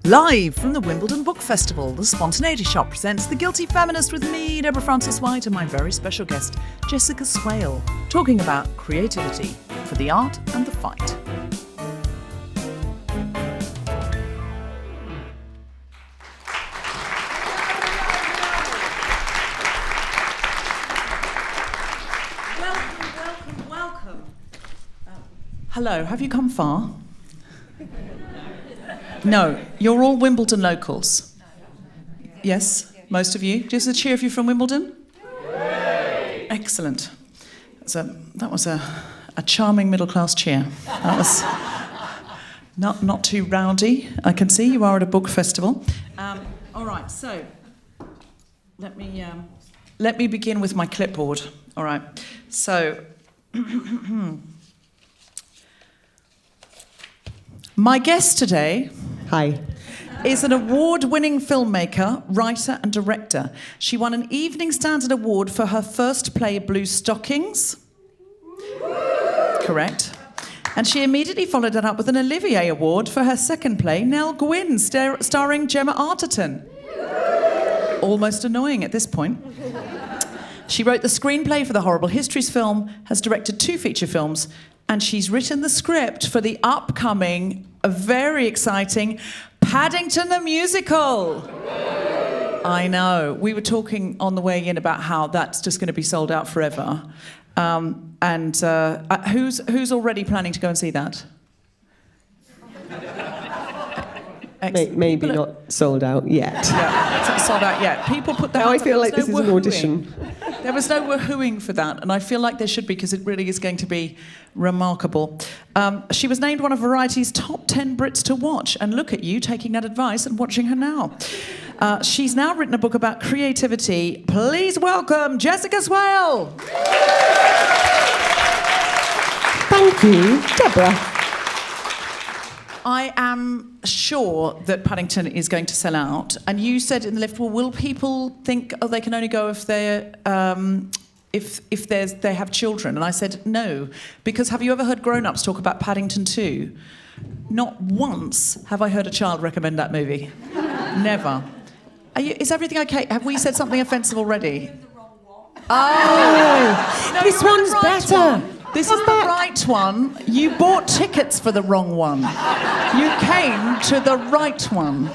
Live from the Wimbledon Book Festival, the Spontaneity Shop presents The Guilty Feminist with me, Deborah Frances-White, and my very special guest, Jessica Swale, talking about creativity for the art and the fight. Welcome. Hello, have you come far? No, you're all Wimbledon locals. Yes, most of you. Just a cheer if you're from Wimbledon. Excellent. That was a charming middle-class cheer. That was not too rowdy. I can see you are at a book festival. All right, so let me begin with my clipboard. All right, so. My guest today is an award-winning filmmaker, writer and director. She won an Evening Standard Award for her first play, Blue Stockings. Correct. And she immediately followed that up with an Olivier Award for her second play, Nell Gwyn, starring Gemma Arterton. Almost annoying at this point. She wrote the screenplay for the Horrible Histories film, has directed 2 feature films, and she's written the script for the upcoming, very exciting Paddington the Musical. I know. We were talking on the way in about how that's just going to be sold out forever. Who's already planning to go and see that? Maybe not sold out yet. Yeah, it's not sold out yet. People put that. Now I feel like this is an audition. There was no woohooing for that, and I feel like there should be because it really is going to be remarkable. She was named one of Variety's top 10 Brits to watch, and look at you taking that advice and watching her now. She's now written a book about creativity. Please welcome Jessica Swale. Thank you, Deborah. I am sure that Paddington is going to sell out. And you said in the lift, well, will people think, oh, they can only go if they're they have children? And I said no, because have you ever heard grown-ups talk about Paddington 2? Not once have I heard a child recommend that movie. Never. Is everything okay? Have we said something offensive already? Oh, no, this one's better. This is the right one. You bought tickets for the wrong one. You came to the right one.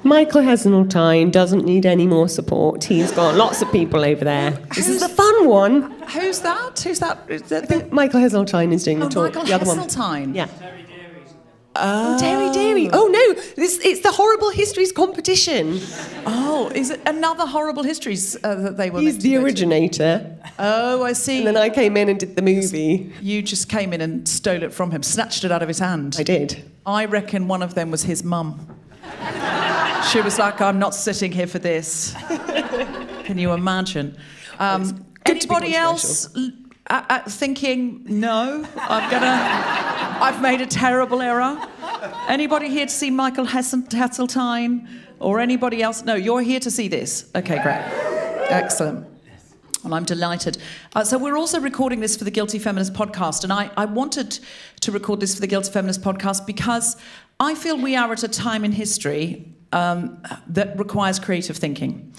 Michael Heseltine doesn't need any more support. He's got lots of people over there. This is a fun one. Who's that? I think Michael Heseltine is doing the talk. Michael the other Heseltine. One. Yeah. Dairy. Oh no, it's the Horrible Histories competition. Oh, is it another Horrible Histories that they were? He's the originator. Oh, I see. And then I came in and did the movie. You just came in and stole it from him, snatched it out of his hand. I did. I reckon one of them was his mum. She was like, I'm not sitting here for this. Can you imagine? Anybody else thinking, no, I've made a terrible error? Anybody here to see Michael Heseltine? Or anybody else? No, you're here to see this. Okay, great. Excellent. Well, I'm delighted. So we're also recording this for the Guilty Feminist podcast, and I wanted to record this for the Guilty Feminist podcast because I feel we are at a time in history that requires creative thinking.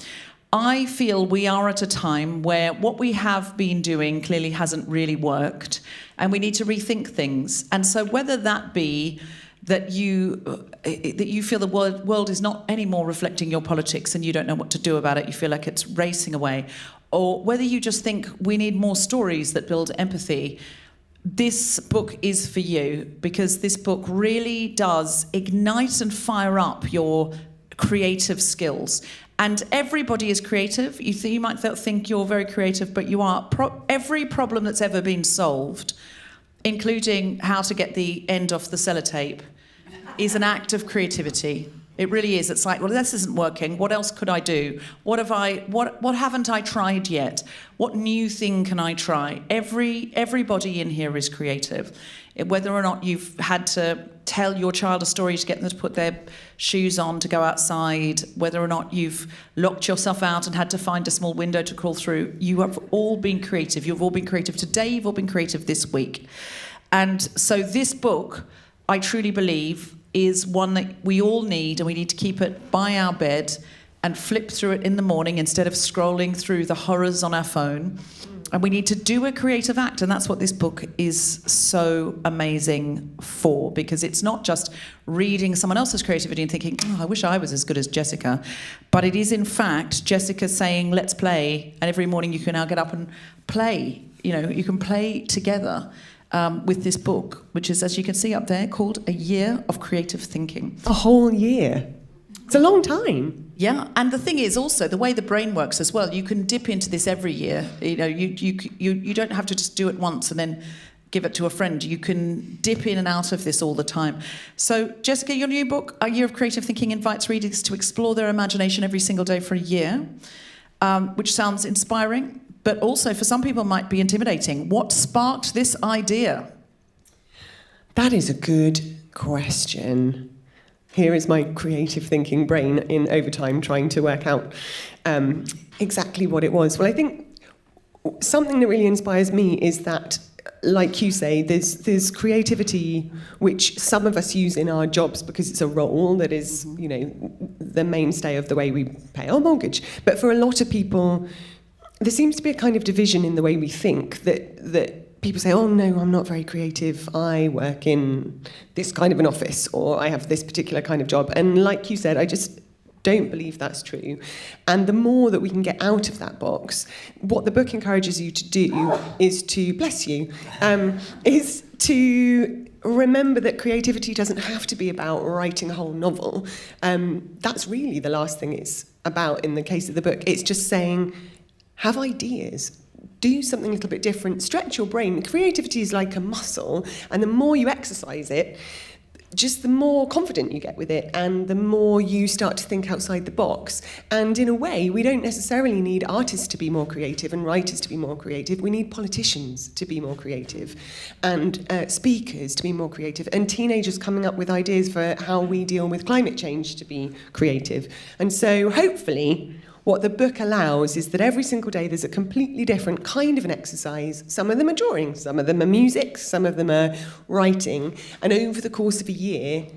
I feel we are at a time where what we have been doing clearly hasn't really worked, and we need to rethink things. And so whether that be that you feel the world is not anymore reflecting your politics and you don't know what to do about it, you feel like it's racing away, or whether you just think we need more stories that build empathy, this book is for you, because this book really does ignite and fire up your creative skills. And everybody is creative. You might think you're very creative, but you are. Every problem that's ever been solved, including how to get the end off the sellotape, is an act of creativity. It really is. It's like, well, this isn't working. What else could I do? What haven't I tried yet? What new thing can I try? Everybody in here is creative. Whether or not you've had to tell your child a story to get them to put their shoes on to go outside, whether or not you've locked yourself out and had to find a small window to crawl through, you have all been creative. You've all been creative today. You've all been creative this week. And so this book, I truly believe, is one that we all need, and we need to keep it by our bed and flip through it in the morning instead of scrolling through the horrors on our phone. And we need to do a creative act, and that's what this book is so amazing for, because it's not just reading someone else's creativity and thinking, oh, I wish I was as good as Jessica, but it is in fact Jessica saying, let's play, and every morning you can now get up and play. You know, you can play together with this book, which is, as you can see up there, called A Year of Creative Thinking. A whole year. It's a long time. Yeah, and the thing is also the way the brain works as well. You can dip into this every year. You know, you don't have to just do it once and then give it to a friend. You can dip in and out of this all the time. So, Jessica, your new book, A Year of Creative Thinking, invites readers to explore their imagination every single day for a year, which sounds inspiring, but also for some people might be intimidating. What sparked this idea? That is a good question. Here is my creative thinking brain in overtime trying to work out exactly what it was. Well, I think something that really inspires me is that, like you say, there's creativity which some of us use in our jobs because it's a role that is, you know, the mainstay of the way we pay our mortgage. But for a lot of people, there seems to be a kind of division in the way we think that people say, oh no, I'm not very creative, I work in this kind of an office, or I have this particular kind of job. And like you said, I just don't believe that's true. And the more that we can get out of that box, what the book encourages you to do is to, bless you, is to remember that creativity doesn't have to be about writing a whole novel. That's really the last thing it's about in the case of the book. It's just saying, have ideas. Do something a little bit different, stretch your brain. Creativity is like a muscle, and the more you exercise it, just the more confident you get with it, and the more you start to think outside the box. And in a way, we don't necessarily need artists to be more creative and writers to be more creative. We need politicians to be more creative, and speakers to be more creative, and teenagers coming up with ideas for how we deal with climate change to be creative. And so hopefully what the book allows is that every single day there's a completely different kind of an exercise. Some of them are drawing, some of them are music, some of them are writing. And over the course of a year,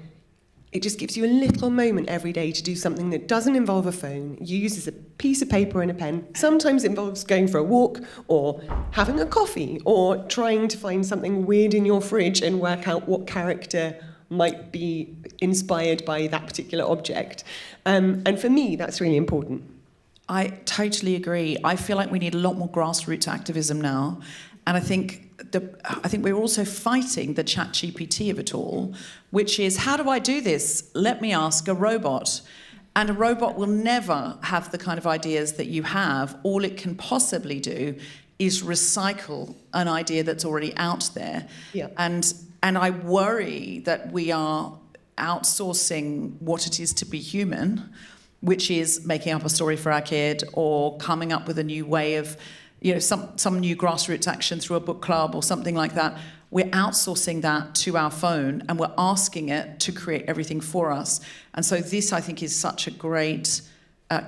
it just gives you a little moment every day to do something that doesn't involve a phone, uses a piece of paper and a pen. Sometimes it involves going for a walk, or having a coffee, or trying to find something weird in your fridge and work out what character might be inspired by that particular object. And for me, that's really important. I totally agree. I feel like we need a lot more grassroots activism now. And I think we're also fighting the ChatGPT of it all, which is, how do I do this? Let me ask a robot. And a robot will never have the kind of ideas that you have. All it can possibly do is recycle an idea that's already out there. Yeah. And I worry that we are outsourcing what it is to be human, which is making up a story for our kid, or coming up with a new way of, you know, some new grassroots action through a book club or something like that. We're outsourcing that to our phone, and we're asking it to create everything for us. And so this, I think, is such a great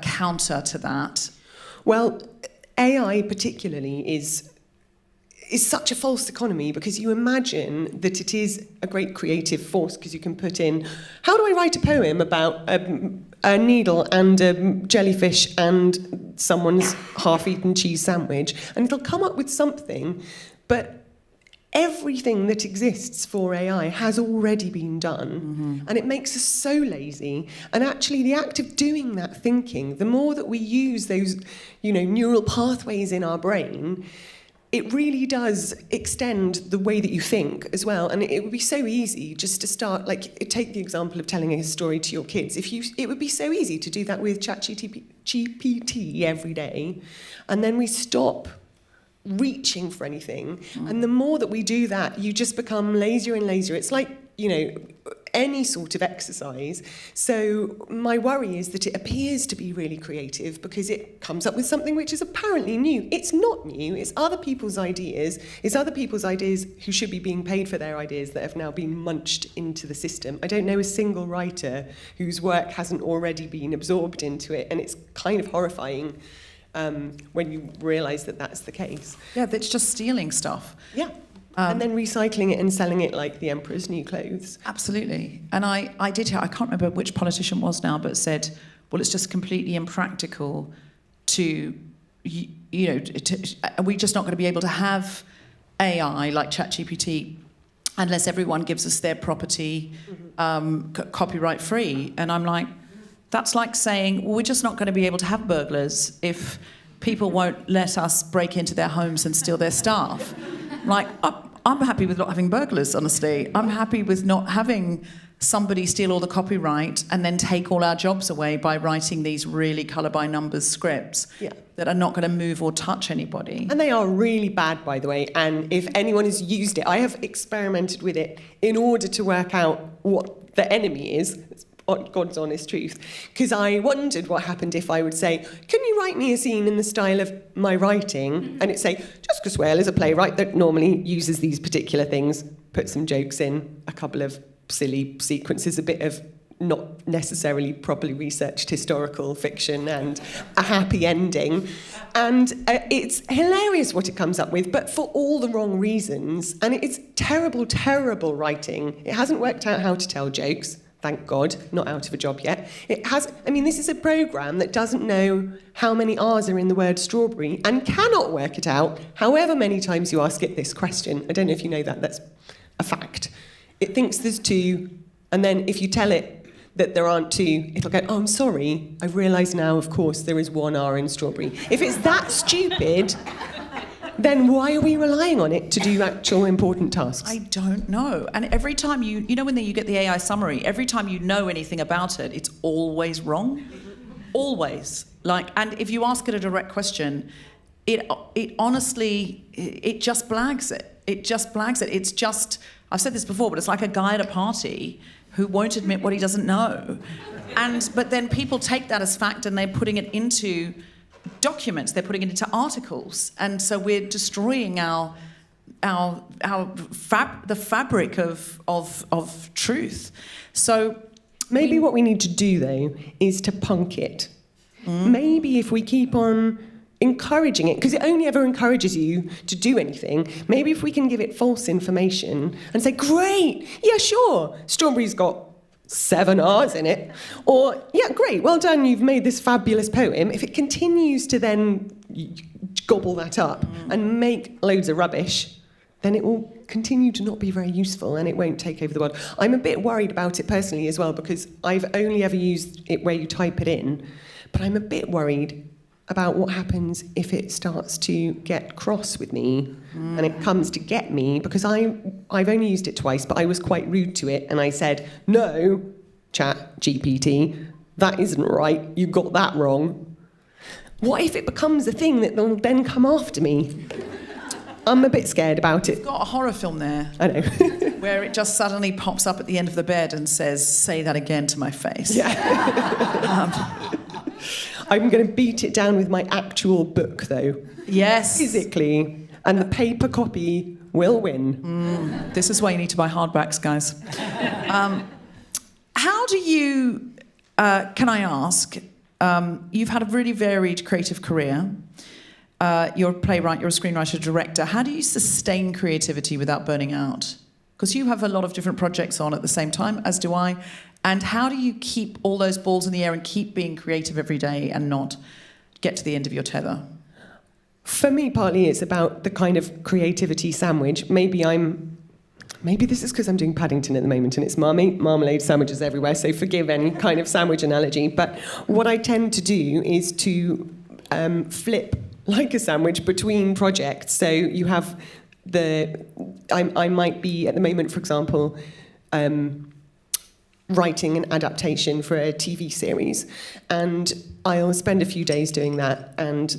counter to that. Well, AI particularly is such a false economy, because you imagine that it is a great creative force, because you can put in, how do I write a poem about a needle and a jellyfish and someone's half-eaten cheese sandwich, and it'll come up with something. But everything that exists for AI has already been done, and it makes us so lazy. And actually, the act of doing that thinking, the more that we use those, you know, neural pathways in our brain, it really does extend the way that you think as well. And it would be so easy just to start, like, take the example of telling a story to your kids. It would be so easy to do that with ChatGPT every day. And then we stop reaching for anything. And the more that we do that, you just become lazier and lazier. It's like, you know, any sort of exercise. So my worry is that it appears to be really creative because it comes up with something which is apparently new. It's not new. It's other people's ideas. It's other people's ideas who should be being paid for their ideas that have now been munched into the system. I don't know a single writer whose work hasn't already been absorbed into it, and it's kind of horrifying when you realise that that's the case. Yeah, that's just stealing stuff. Yeah. And then recycling it and selling it like the emperor's new clothes. Absolutely. And I did hear, I can't remember which politician it was now, but said, well, it's just completely impractical to, we're just not going to be able to have AI like ChatGPT unless everyone gives us their property copyright free. And I'm like, that's like saying, well, we're just not going to be able to have burglars if people won't let us break into their homes and steal their stuff. Like, I'm happy with not having burglars, honestly. I'm happy with not having somebody steal all the copyright and then take all our jobs away by writing these really colour-by-numbers scripts that are not going to move or touch anybody. And they are really bad, by the way. And if anyone has used it, I have experimented with it in order to work out what the enemy is. God's honest truth, because I wondered what happened if I would say, can you write me a scene in the style of my writing? And it'd say, Jessica Swale is a playwright that normally uses these particular things, put some jokes in, a couple of silly sequences, a bit of not necessarily properly researched historical fiction, and a happy ending. And it's hilarious what it comes up with, but for all the wrong reasons. And it's terrible, terrible writing. It hasn't worked out how to tell jokes. Thank God, not out of a job yet. This is a programme that doesn't know how many R's are in the word strawberry and cannot work it out however many times you ask it this question. I don't know if you know that, that's a fact. It thinks there's 2, and then if you tell it that there aren't 2, it'll go, oh, I'm sorry, I've realised now, of course, there is 1 R in strawberry. If it's that stupid, then why are we relying on it to do actual important tasks? I don't know. And every time you know when you get the AI summary, every time you know anything about it, it's always wrong. Always. And if you ask it a direct question, it honestly, it just blags it. It just blags it. It's just, I've said this before, but it's like a guy at a party who won't admit what he doesn't know. But then people take that as fact and they're putting it into documents, they're putting it into articles, and so we're destroying the fabric of truth. So maybe what we need to do though is to punk it. Maybe if we keep on encouraging it, because it only ever encourages you to do anything, maybe if we can give it false information and say, great, yeah, sure, strawberry's got 7 R's in it. Or, yeah, great, well done, you've made this fabulous poem. If it continues to then gobble that up and make loads of rubbish, then it will continue to not be very useful and it won't take over the world. I'm a bit worried about it personally as well, because I've only ever used it where you type it in, but I'm a bit worried about what happens if it starts to get cross with me and it comes to get me, because I've only used it twice, but I was quite rude to it and I said, no, Chat GPT, that isn't right, you got that wrong. What if it becomes a thing that will then come after me? I'm a bit scared about it. You've got a horror film there. I know. Where it just suddenly pops up at the end of the bed and says, say that again to my face. Yeah. I'm going to beat it down with my actual book, though. Yes. Physically. And the paper copy will win. This is why you need to buy hardbacks, guys. How do you, can I ask, you've had a really varied creative career. You're a playwright, you're a screenwriter, director. How do you sustain creativity without burning out? Because you have a lot of different projects on at the same time, as do I. And how do you keep all those balls in the air and keep being creative every day and not get to the end of your tether? For me, partly it's about the kind of creativity sandwich. Maybe this is because I'm doing Paddington at the moment and it's marmalade sandwiches everywhere, so forgive any kind of sandwich analogy. But what I tend to do is to flip like a sandwich between projects. So you have I might be, at the moment, for example, writing an adaptation for a TV series, and I'll spend a few days doing that, and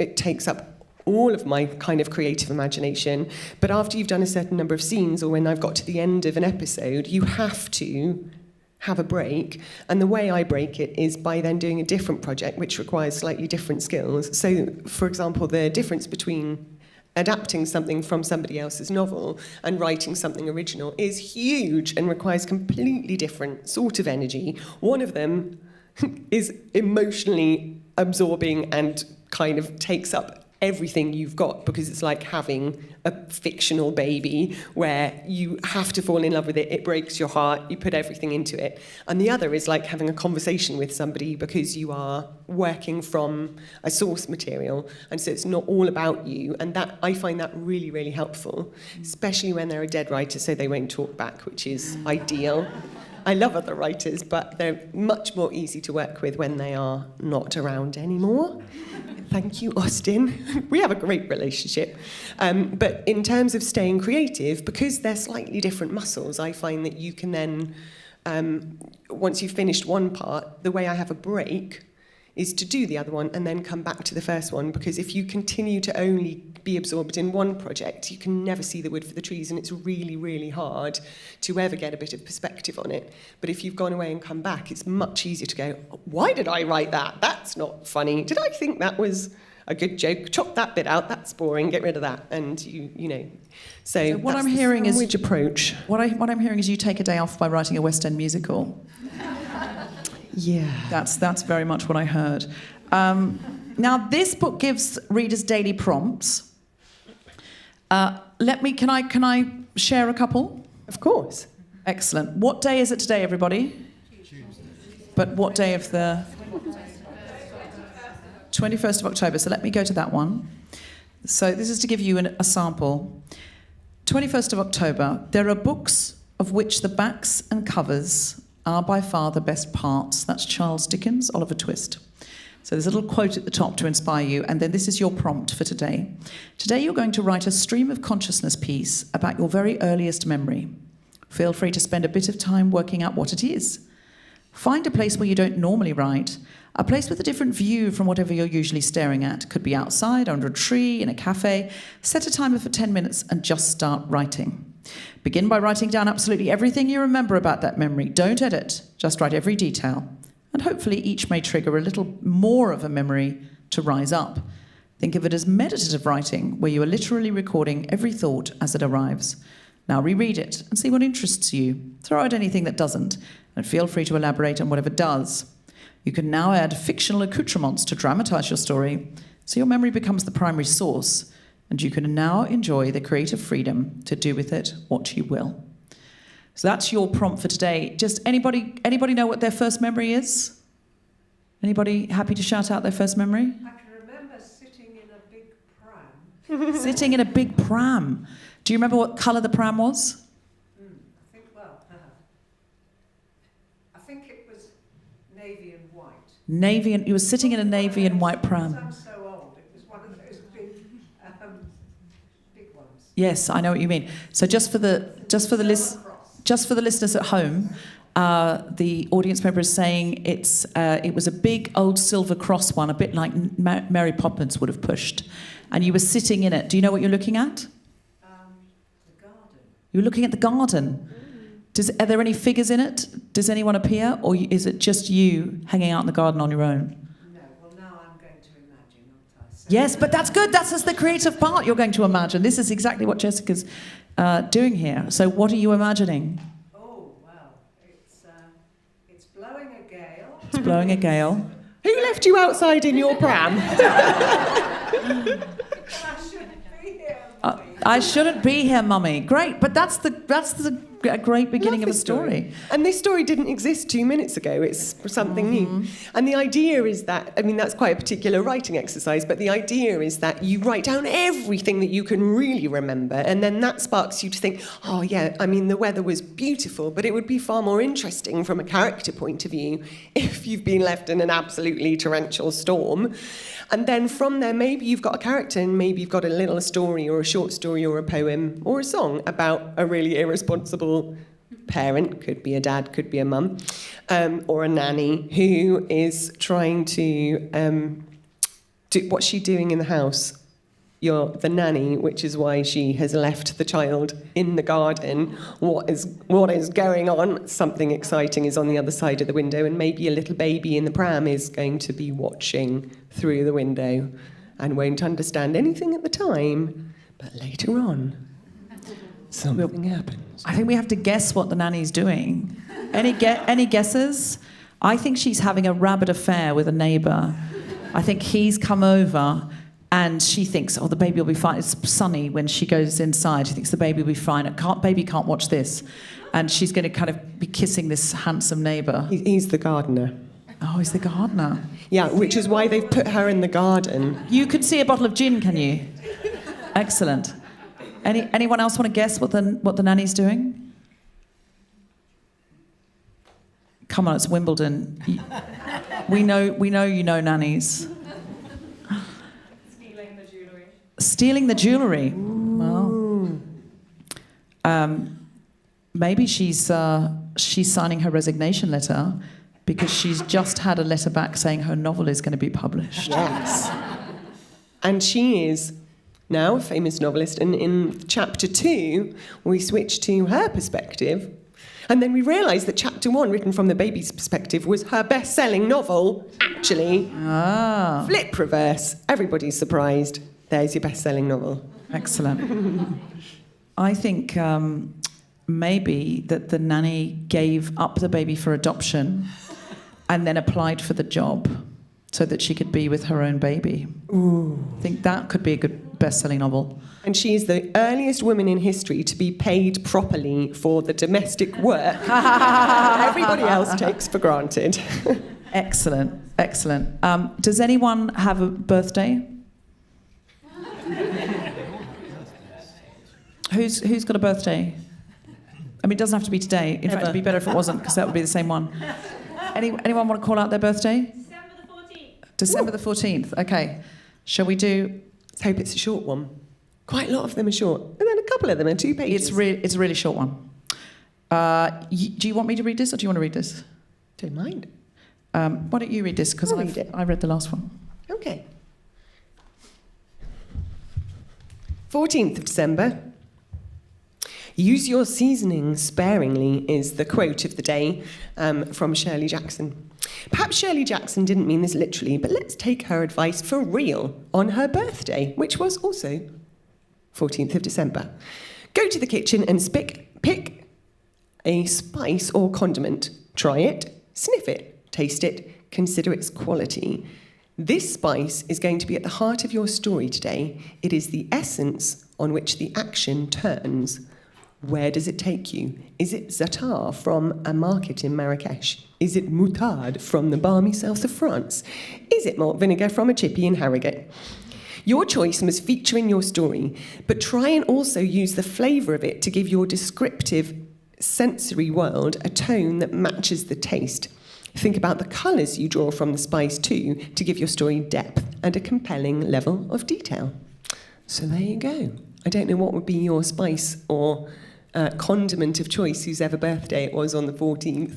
it takes up all of my kind of creative imagination. But after you've done a certain number of scenes, or when I've got to the end of an episode, you have to have a break, and the way I break it is by then doing a different project which requires slightly different skills. So, for example, the difference between adapting something from somebody else's novel and writing something original is huge and requires completely different sort of energy. One of them is emotionally absorbing and kind of takes up everything you've got, because it's like having a fictional baby where you have to fall in love with it. It breaks your heart. You put everything into it. And the other is like having a conversation with somebody, because you are working from a source material. And so it's not all about you. And that, I find that really, really helpful, especially when they're a dead writer, so they won't talk back, which is ideal. I love other writers, but they're much more easy to work with when they are not around anymore. Thank you, Austin. We have a great relationship. But in terms of staying creative, because they're slightly different muscles, I find that you can then, once you've finished one part, the way I have a break is to do the other one and then come back to the first one, because if you continue to only be absorbed in one project, you can never see the wood for the trees, and it's really, really hard to ever get a bit of perspective on it. But if you've gone away and come back, it's much easier to go, why did I write that? That's not funny. Did I think that was a good joke? Chop that bit out, that's boring, get rid of that. And you know. So what I'm hearing is which approach. What I'm hearing is you take a day off by writing a West End musical. Yeah. That's very much what I heard. Now, this book gives readers daily prompts. Can I share a couple? Of course. Excellent. What day is it today, everybody? Tuesday. But what day of the 21st of October? So let me go to that one. So this is to give you a sample. 21st of October. There are books of which the backs and covers are by far the best parts. That's Charles Dickens, Oliver Twist. So there's a little quote at the top to inspire you, and then this is your prompt for today. Today you're going to write a stream of consciousness piece about your very earliest memory. Feel free to spend a bit of time working out what it is. Find a place where you don't normally write, a place with a different view from whatever you're usually staring at. Could be outside, under a tree, in a cafe. Set a timer for 10 minutes and just start writing. Begin by writing down absolutely everything you remember about that memory. Don't edit, just write every detail. And hopefully each may trigger a little more of a memory to rise up. Think of it as meditative writing, where you are literally recording every thought as it arrives. Now reread it and see what interests you. Throw out anything that doesn't, and feel free to elaborate on whatever does. You can now add fictional accoutrements to dramatize your story, so your memory becomes the primary source, and you can now enjoy the creative freedom to do with it what you will. So that's your prompt for today. Just anybody know what their first memory is? Anybody happy to shout out their first memory? I can remember sitting in a big pram. Sitting in a big pram. Do you remember what colour the pram was? I think it was navy and white. You were sitting in a navy and white pram. I'm so old. It was one of those big ones. Yes, I know what you mean. So just for the listeners at home, the audience member is saying it was a big old silver cross one, a bit like Mary Poppins would have pushed, and you were sitting in it. Do you know what you're looking at? The garden. You're looking at the garden. Are there any figures in it? Does anyone appear, or is it just you hanging out in the garden on your own? No. Well, now I'm going to imagine, aren't I? So Yes, but that's good. That's the creative part you're going to imagine. This is exactly what Jessica's doing here. So what are you imagining? Oh, well, it's blowing a gale. It's blowing a gale. Who left you outside in your pram? I shouldn't be here, Mummy. I shouldn't be here, Mummy. Great, but that's a great beginning of a story. And this story didn't exist 2 minutes ago. It's something new. And the idea is that, I mean, that's quite a particular writing exercise, but the idea is that you write down everything that you can really remember, and then that sparks you to think, oh, yeah, I mean, the weather was beautiful, but it would be far more interesting from a character point of view if you've been left in an absolutely torrential storm. And then from there, maybe you've got a character, and maybe you've got a little story or a short story or a poem or a song about a really irresponsible parent, could be a dad, could be a mum, or a nanny who is trying to do what's she doing in the house? You're the nanny, which is why she has left the child in the garden. What is going on? Something exciting is on the other side of the window, and maybe a little baby in the pram is going to be watching through the window and won't understand anything at the time, but later on, something happens. I think we have to guess what the nanny's doing. Any guesses? I think she's having a rabid affair with a neighbour. I think he's come over And she thinks, oh, the baby will be fine. It's sunny when she goes inside. She thinks the baby will be fine. Baby can't watch this. And she's going to kind of be kissing this handsome neighbour. He's the gardener. Oh, he's the gardener. Yeah, which is why they've put her in the garden. You can see a bottle of gin, can you? Excellent. Anyone else want to guess what the nanny's doing? Come on, it's Wimbledon. We know you know nannies. Stealing the jewellery. Well, maybe she's signing her resignation letter because she's just had a letter back saying her novel is going to be published. Yes. And she is now a famous novelist. And in chapter 2, we switch to her perspective. And then we realise that chapter 1, written from the baby's perspective, was her best-selling novel, actually. Ah. Flip reverse. Everybody's surprised. There's your best-selling novel. Excellent. I think maybe that the nanny gave up the baby for adoption and then applied for the job so that she could be with her own baby. Ooh. I think that could be a good best-selling novel. And she is the earliest woman in history to be paid properly for the domestic work everybody else takes for granted. Excellent, excellent. Does anyone have a birthday? Who's got a birthday? I mean, it doesn't have to be today. In fact, it'd be better if it wasn't, because that would be the same one. Anyone want to call out their birthday? December the 14th. December the 14th. Okay. Shall we do... Let's hope it's a short one. Quite a lot of them are short. And then a couple of them are 2 pages. It's a really short one. Do you want me to read this, or do you want to read this? Don't mind. Why don't you read this, because I read the last one. Okay. 14th of December. Use your seasoning sparingly is the quote of the day from Shirley Jackson. Perhaps Shirley Jackson didn't mean this literally, but let's take her advice for real on her birthday, which was also 14th of December. Go to the kitchen and pick a spice or condiment. Try it, sniff it, taste it, consider its quality. This spice is going to be at the heart of your story today. It is the essence on which the action turns. Where does it take you? Is it za'atar from a market in Marrakesh? Is it moutarde from the balmy south of France? Is it malt vinegar from a chippy in Harrogate? Your choice must feature in your story, but try and also use the flavour of it to give your descriptive sensory world a tone that matches the taste. Think about the colours you draw from the spice too to give your story depth and a compelling level of detail. So there you go. I don't know what would be your spice or condiment of choice, whose ever birthday it was on the 14th.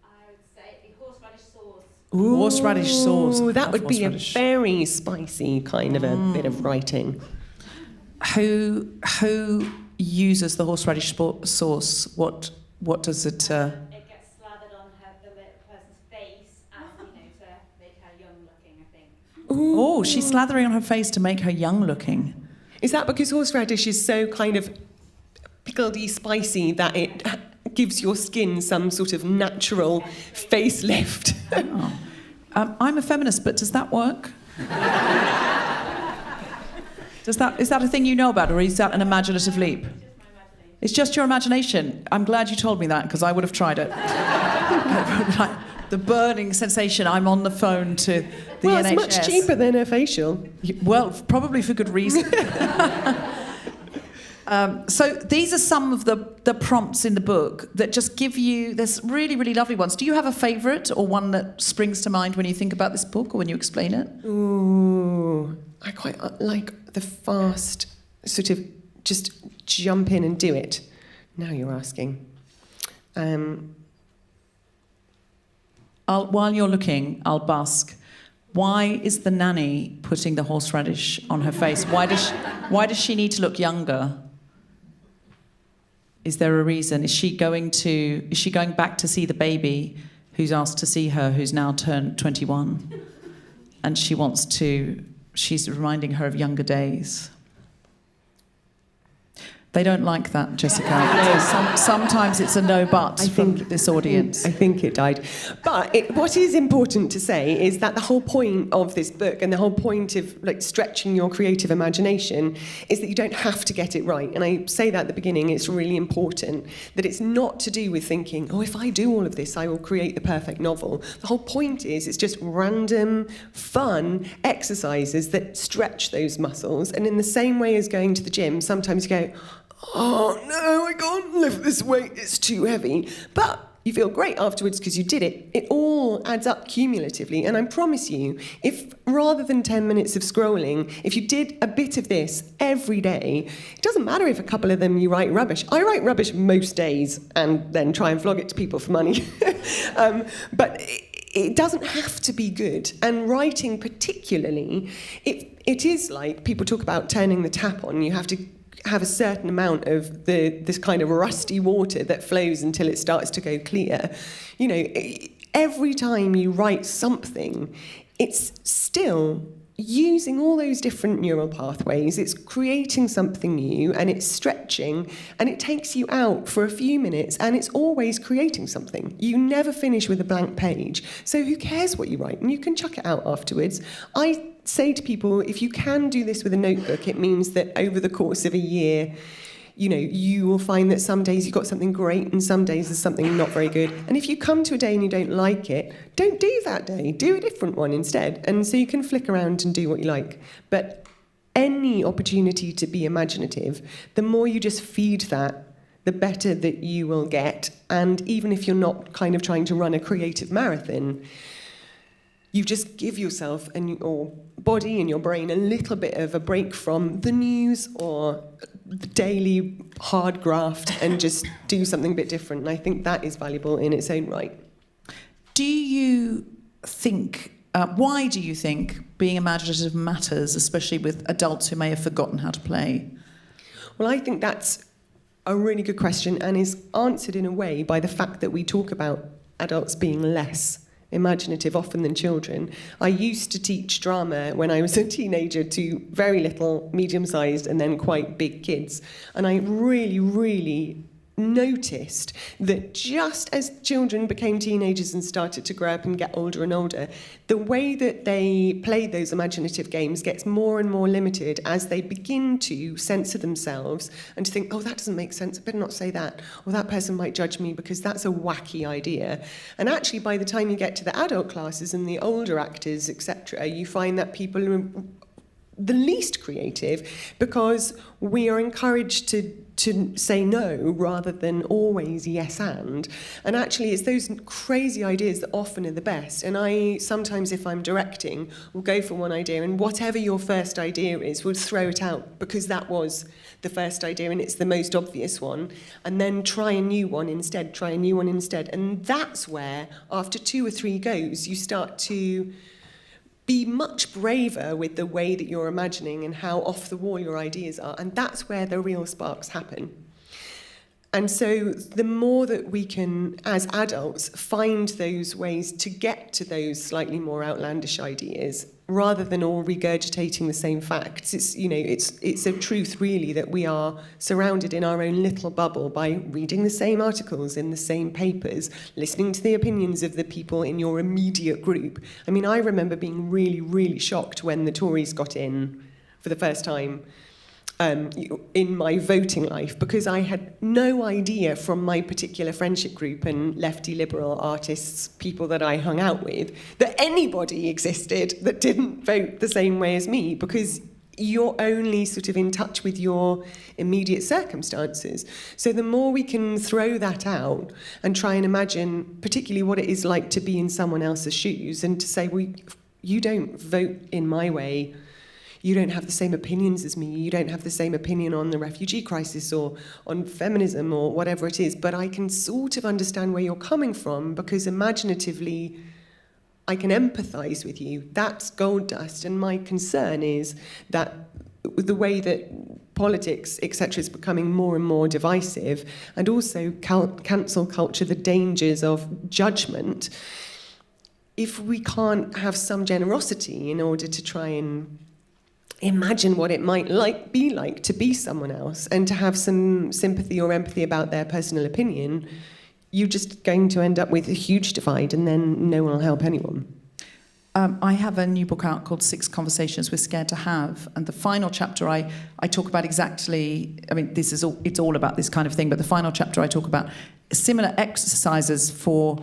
I would say the horseradish sauce. Ooh, horseradish sauce. That would be a Horseradish. very spicy kind of a bit of writing. Who uses the horseradish sauce? What does it? It gets slathered on the person's face, to make her young looking, I think. Ooh. Oh, she's slathering on her face to make her young looking. Is that because horseradish is so kind of pickledy spicy that it gives your skin some sort of natural facelift? Oh. I'm a feminist, but does that work? Is that a thing you know about, or is that an imaginative leap? It's just your imagination. I'm glad you told me that, because I would have tried it. The burning sensation, I'm on the phone to the Well, NHS. it's much cheaper than a facial. Well, probably for good reason. So these are some of the prompts in the book that just give you, there's really, really lovely ones. Do you have a favourite or one that springs to mind when you think about this book or when you explain it? Ooh, I quite like the fast sort of just jump in and do it. Now you're asking. While you're looking, I'll busk. Why is the nanny putting the horseradish on her face? Why does she need to look younger? Is there a reason? Is she going back to see the baby who's asked to see her, who's now turned 21? And she's reminding her of younger days. They don't like that, Jessica. Sometimes it's a no but from this audience. I think it died. But what is important to say is that the whole point of this book and the whole point of like stretching your creative imagination is that you don't have to get it right. And I say that at the beginning, it's really important that it's not to do with thinking, oh, if I do all of this, I will create the perfect novel. The whole point is it's just random, fun exercises that stretch those muscles. And in the same way as going to the gym, sometimes you go, oh no, I can't lift this weight, it's too heavy. But you feel great afterwards because you did it. It all adds up cumulatively. And I promise you, if rather than 10 minutes of scrolling, if you did a bit of this every day, it doesn't matter if a couple of them you write rubbish. I write rubbish most days and then try and flog it to people for money. But it doesn't have to be good. And writing particularly, it is like people talk about turning the tap on. You have to have a certain amount of this kind of rusty water that flows until it starts to go clear. You know, every time you write something, it's still using all those different neural pathways. It's creating something new and it's stretching and it takes you out for a few minutes and it's always creating something. You never finish with a blank page. So who cares what you write? And you can chuck it out afterwards. I say to people, if you can do this with a notebook, it means that over the course of a year, you know, you will find that some days you've got something great and some days there's something not very good. And if you come to a day and you don't like it, don't do that day. Do a different one instead. And so you can flick around and do what you like. But any opportunity to be imaginative, the more you just feed that, the better that you will get. And even if you're not kind of trying to run a creative marathon, you just give yourself and your body and your brain a little bit of a break from the news or the daily hard graft and just do something a bit different. And I think that is valuable in its own right. Do you think, why do you think being imaginative matters, especially with adults who may have forgotten how to play? Well, I think that's a really good question and is answered in a way by the fact that we talk about adults being less imaginative often than children. I used to teach drama when I was a teenager to very little, medium-sized, and then quite big kids. And I really, really noticed that just as children became teenagers and started to grow up and get older and older, the way that they play those imaginative games gets more and more limited as they begin to censor themselves and to think, oh, that doesn't make sense, I better not say that, or that person might judge me because that's a wacky idea. And actually, by the time you get to the adult classes and the older actors, etc., you find that people are the least creative because we are encouraged to say no rather than always yes and actually it's those crazy ideas that often are the best. And I sometimes, if I'm directing, will go for one idea and whatever your first idea is, we'll throw it out because that was the first idea and it's the most obvious one, and then try a new one instead, and that's where after 2 or 3 goes you start to be much braver with the way that you're imagining and how off the wall your ideas are. And that's where the real sparks happen. And so the more that we can, as adults, find those ways to get to those slightly more outlandish ideas, rather than all regurgitating the same facts, it's a truth really that we are surrounded in our own little bubble by reading the same articles in the same papers, listening to the opinions of the people in your immediate group. I mean, I remember being really, really shocked when the Tories got in for the first time in my voting life, because I had no idea from my particular friendship group and lefty liberal artists, people that I hung out with, that anybody existed that didn't vote the same way as me, because you're only sort of in touch with your immediate circumstances. So the more we can throw that out and try and imagine particularly what it is like to be in someone else's shoes and to say, well, you don't vote in my way, you don't have the same opinions as me, you don't have the same opinion on the refugee crisis or on feminism or whatever it is, but I can sort of understand where you're coming from because imaginatively I can empathise with you. That's gold dust. And my concern is that the way that politics, etc., is becoming more and more divisive, and also cancel culture, the dangers of judgment, if we can't have some generosity in order to try and imagine what it might be like to be someone else and to have some sympathy or empathy about their personal opinion, you're just going to end up with a huge divide, and then no one will help anyone. I have a new book out called 6 Conversations We're Scared to Have, and the final chapter I talk about exactly, I mean, it's all about this kind of thing, but the final chapter I talk about similar exercises for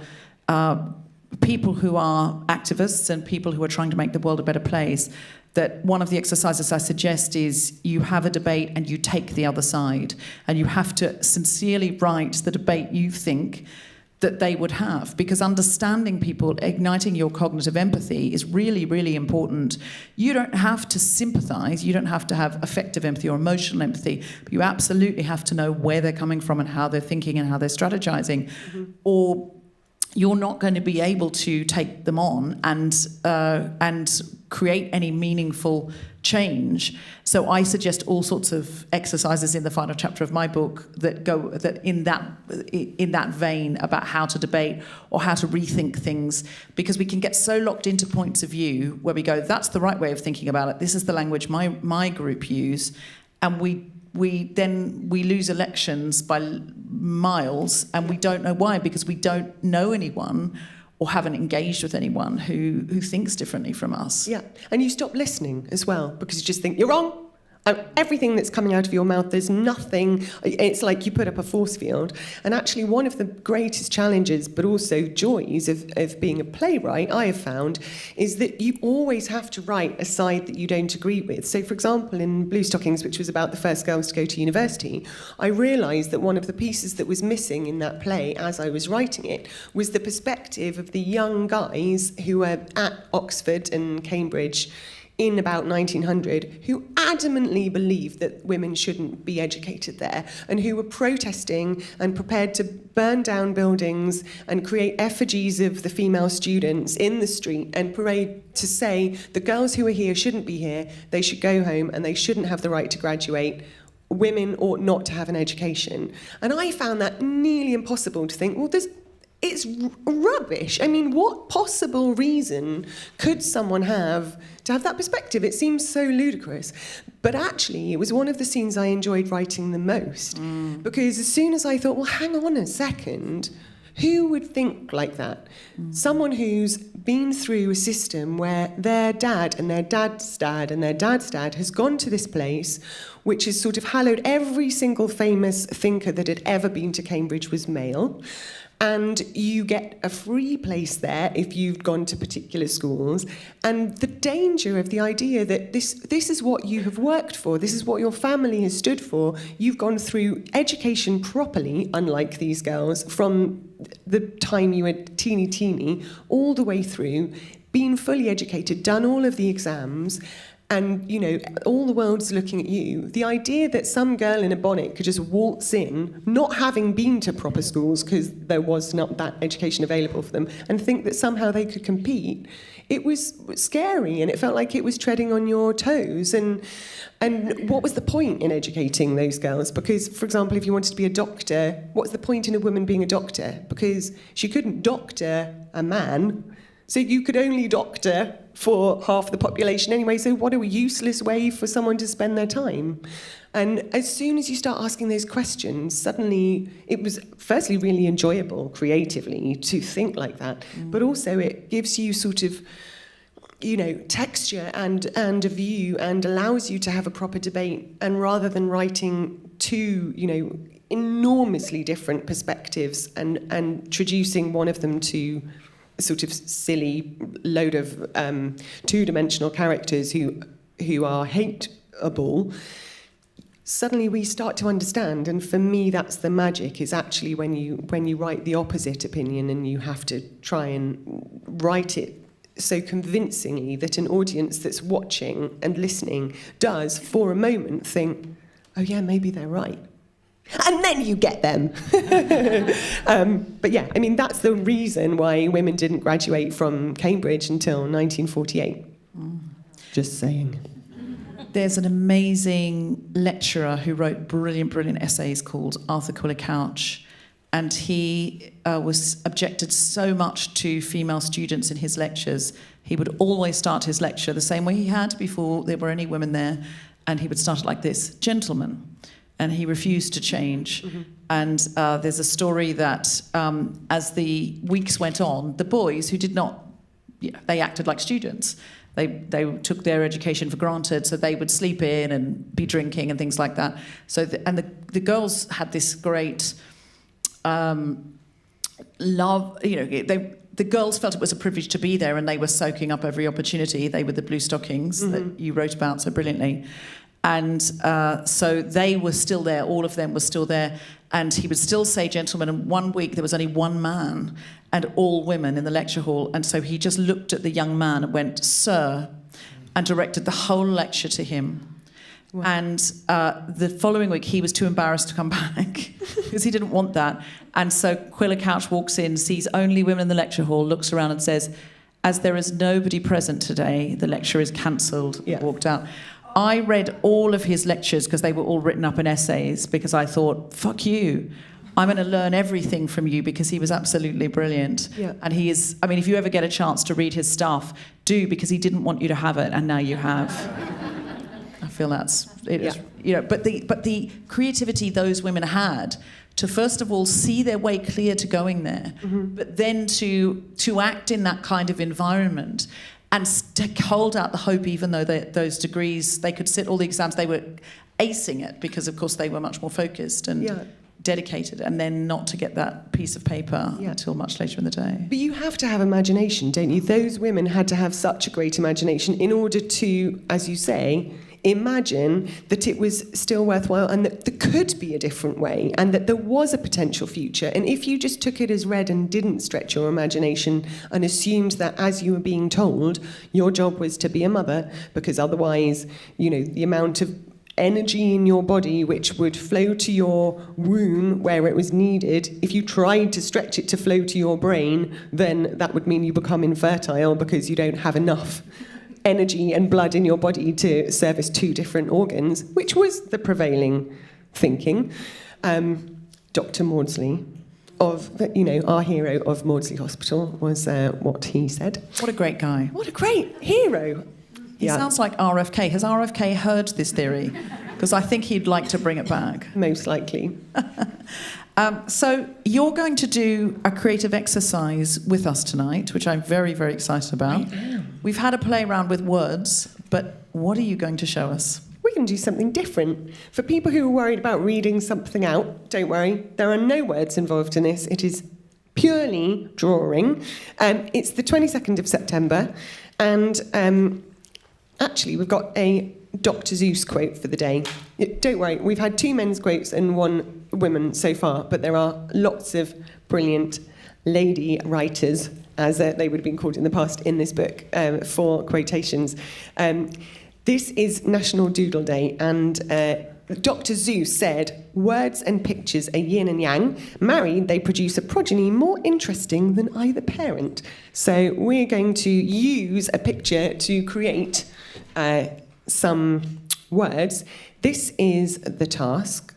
people who are activists and people who are trying to make the world a better place. That one of the exercises I suggest is you have a debate and you take the other side, and you have to sincerely write the debate you think that they would have, because understanding people, igniting your cognitive empathy is really, really important. You don't have to sympathise, you don't have to have affective empathy or emotional empathy, but you absolutely have to know where they're coming from and how they're thinking and how they're strategizing, or you're not going to be able to take them on and create any meaningful change. So I suggest all sorts of exercises in the final chapter of my book that go that in that vein about how to debate or how to rethink things, because we can get so locked into points of view where we go, that's the right way of thinking about it, this is the language my group use, and we lose elections by miles, and we don't know why, because we don't know anyone or haven't engaged with anyone who thinks differently from us. Yeah, and you stop listening as well, because you just think, you're wrong. Everything that's coming out of your mouth, there's nothing, it's like you put up a force field. And actually one of the greatest challenges, but also joys of being a playwright, I have found, is that you always have to write a side that you don't agree with. So for example, in Blue Stockings, which was about the first girls to go to university, I realised that one of the pieces that was missing in that play as I was writing it was the perspective of the young guys who were at Oxford and Cambridge in about 1900, who adamantly believed that women shouldn't be educated there, and who were protesting and prepared to burn down buildings and create effigies of the female students in the street and parade to say the girls who are here shouldn't be here, they should go home and they shouldn't have the right to graduate. Women ought not to have an education. And I found that nearly impossible to think, well, it's rubbish. I mean, what possible reason could someone have to have that perspective? It seems so ludicrous. But actually, it was one of the scenes I enjoyed writing the most. Because as soon as I thought, well, hang on a second, who would think like that? Someone who's been through a system where their dad and their dad's dad and their dad's dad has gone to this place which has sort of hallowed every single famous thinker that had ever been to Cambridge was male. And you get a free place there if you've gone to particular schools. And the danger of the idea that this is what you have worked for, this is what your family has stood for. You've gone through education properly, unlike these girls, from the time you were teeny, all the way through, been fully educated, done all of the exams, and, you know, all the world's looking at you. The idea that some girl in a bonnet could just waltz in, not having been to proper schools because there was not that education available for them, and think that somehow they could compete, it was scary, and it felt like it was treading on your toes. And what was the point in educating those girls? Because, for example, if you wanted to be a doctor, what's the point in a woman being a doctor? Because she couldn't doctor a man, so you could only doctor for half the population anyway, so what a useless way for someone to spend their time. And as soon as you start asking those questions, suddenly it was firstly really enjoyable creatively to think like that, but also it gives you sort of, you know, texture and a view, and allows you to have a proper debate. And rather than writing two, you know, enormously different perspectives and traducing one of them to sort of silly load of two-dimensional characters who are hateable, suddenly we start to understand. And for me, that's the magic, is actually when you write the opposite opinion, and you have to try and write it so convincingly that an audience that's watching and listening does, for a moment, think, oh yeah, maybe they're right. And then you get them. But yeah, I mean, that's the reason why women didn't graduate from Cambridge until 1948. Just saying. There's an amazing lecturer who wrote brilliant essays called Arthur Quiller Couch, and he was objected so much to female students in his lectures. He would always start his lecture the same way he had before there were any women there, and he would start it like this: "Gentlemen," and he refused to change. Mm-hmm. And there's a story that as the weeks went on, the boys who did not, they acted like students. They took their education for granted, so they would sleep in and be drinking and things like that. So the girls had this great love. The girls felt it was a privilege to be there, and they were soaking up every opportunity. They were the blue stockings that you wrote about so brilliantly. And so they were still there, all of them were still there, and he would still say "gentlemen," and one week there was only one man and all women in the lecture hall, and so he just looked at the young man and went, "Sir," and directed the whole lecture to him. Wow. And the following week he was too embarrassed to come back because he didn't want that, and so Quilla Couch walks in, sees only women in the lecture hall, looks around and says, "As there is nobody present today, the lecture is cancelled." Yeah. Walked out. I read all of his lectures because they were all written up in essays, because I thought, fuck you, I'm going to learn everything from you, because he was absolutely brilliant. Yeah. And he is, I mean, if you ever get a chance to read his stuff, do, because he didn't want you to have it, and now you have. I feel that's, it is, but the creativity those women had to, first of all, see their way clear to going there, but then to act in that kind of environment, and hold out the hope, even though those degrees, they could sit all the exams, they were acing it because, of course, they were much more focused and dedicated, and then not to get that piece of paper until much later in the day. But you have to have imagination, don't you? Those women had to have such a great imagination in order to, as you say, imagine that it was still worthwhile, and that there could be a different way, and that there was a potential future. And if you just took it as read and didn't stretch your imagination and assumed that, as you were being told, your job was to be a mother, because otherwise, the amount of energy in your body which would flow to your womb where it was needed, if you tried to stretch it to flow to your brain, then that would mean you become infertile, because you don't have enough energy and blood in your body to service two different organs, which was the prevailing thinking. Dr. Maudsley, our hero of Maudsley Hospital, was what he said. What a great guy. What a great hero. He sounds like RFK. Has RFK heard this theory? Because I think he'd like to bring it back. Most likely. So you're going to do a creative exercise with us tonight, which I'm very, very excited about. I am. We've had a play around with words, but what are you going to show us? We're going to do something different. For people who are worried about reading something out, don't worry. There are no words involved in this. It is purely drawing. It's the 22nd of September, and actually we've got a Dr. Seuss quote for the day. Don't worry, we've had 2 men's quotes and 1 woman so far, but there are lots of brilliant lady writers, as they would have been called in the past, in this book for quotations. This is National Doodle Day, and Dr. Seuss said, "Words and pictures are yin and yang. Married, they produce a progeny more interesting than either parent." So we're going to use a picture to create some words. This is the task.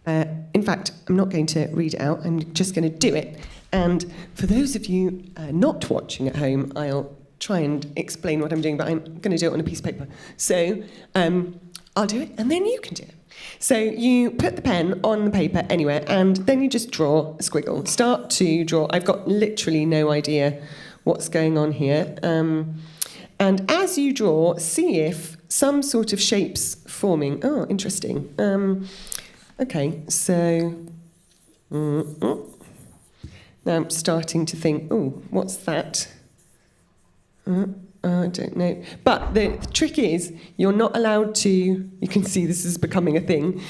In fact, I'm not going to read it out. I'm just going to do it. And for those of you not watching at home, I'll try and explain what I'm doing, but I'm going to do it on a piece of paper. So I'll do it, and then you can do it. So you put the pen on the paper anywhere, and then you just draw a squiggle. Start to draw. I've got literally no idea what's going on here. And as you draw, see if some sort of shape's forming. Oh, interesting. Okay, so now I'm starting to think, oh, what's that? I don't know. But the trick is, you're not allowed to, you can see this is becoming a thing,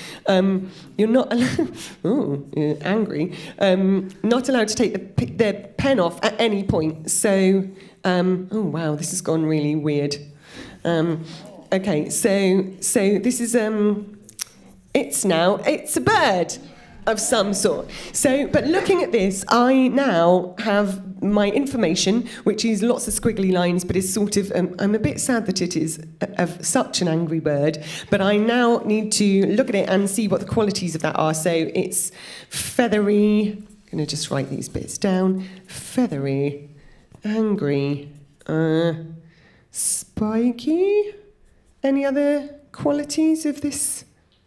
you're not allowed, angry, not allowed to take the pen off at any point. So, oh wow, this has gone really weird. Okay, so this is, it's a bird. of some sort. So, but looking at this, I now have my information, which is lots of squiggly lines, but is sort of, I'm a bit sad that it is of such an angry bird, but I now need to look at it and see what the qualities of that are. So it's feathery, I'm going to just write these bits down, feathery, angry, spiky. Any other qualities of this?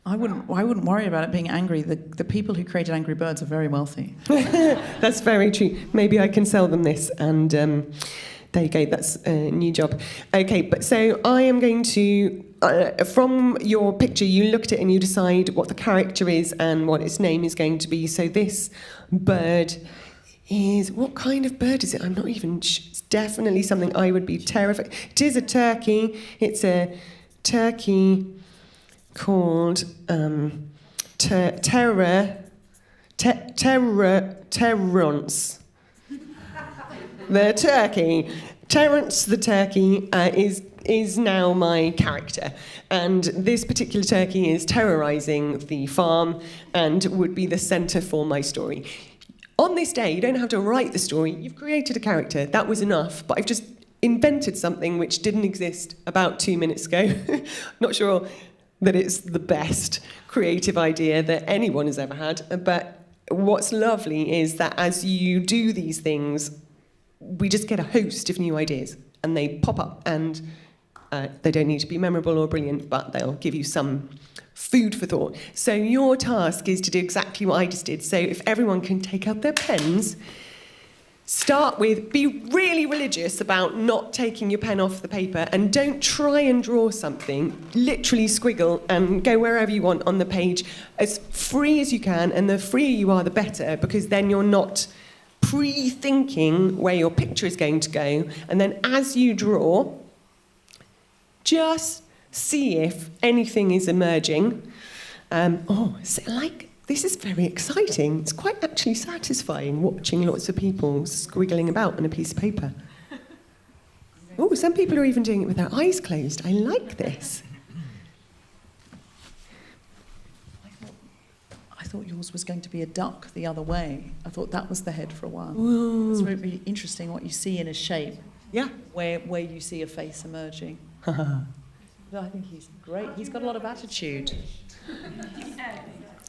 I wouldn't worry about it being angry. The people who created Angry Birds are very wealthy. That's very true. Maybe I can sell them this, and there you go. That's a new job. Okay, but so I am going to, from your picture, you look at it and you decide what the character is and what its name is going to be. So this bird is, what kind of bird is it? I'm not even sure. It's definitely something I would be terrified. It is a turkey. It's a turkey called Terrence. The turkey. Terrence the turkey is now my character. And this particular turkey is terrorising the farm and would be the centre for my story. On this day, you don't have to write the story. You've created a character. That was enough. But I've just invented something which didn't exist about 2 minutes ago. Not sure that it's the best creative idea that anyone has ever had. But what's lovely is that as you do these things, we just get a host of new ideas, and they pop up, and they don't need to be memorable or brilliant, but they'll give you some food for thought. So your task is to do exactly what I just did. So if everyone can take out their pens, start with, be really religious about not taking your pen off the paper, and don't try and draw something. Literally squiggle and go wherever you want on the page as free as you can, and the freer you are, the better, because then you're not pre-thinking where your picture is going to go. And then as you draw, just see if anything is emerging. This is very exciting. It's quite actually satisfying watching lots of people squiggling about on a piece of paper. Oh, some people are even doing it with their eyes closed. I like this. I thought yours was going to be a duck the other way. I thought that was the head for a while. Ooh. It's really interesting what you see in a shape. Yeah. Where you see a face emerging. But I think he's great. He's got a lot of attitude.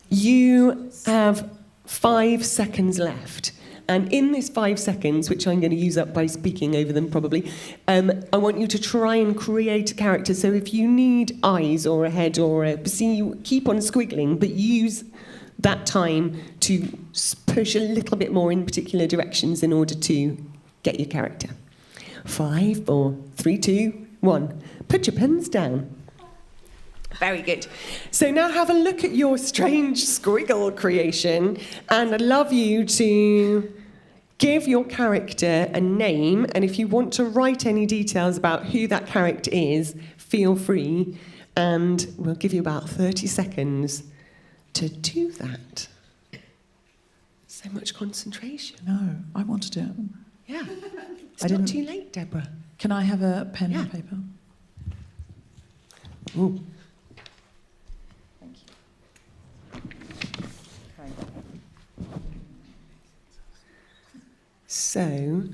You have 5 seconds left. And in this 5 seconds, which I'm going to use up by speaking over them probably, I want you to try and create a character. So if you need eyes or a head or you keep on squiggling, but use that time to push a little bit more in particular directions in order to get your character. 5, 4, 3, 2, 1. Put your pens down. Very good. So now have a look at your strange squiggle creation, and I'd love you to give your character a name, and if you want to write any details about who that character is, feel free, and we'll give you about 30 seconds to do that. So much concentration. No, I want to do it. Yeah. It's not too late, Deborah. Can I have a pen and paper? Ooh. Thank you. So,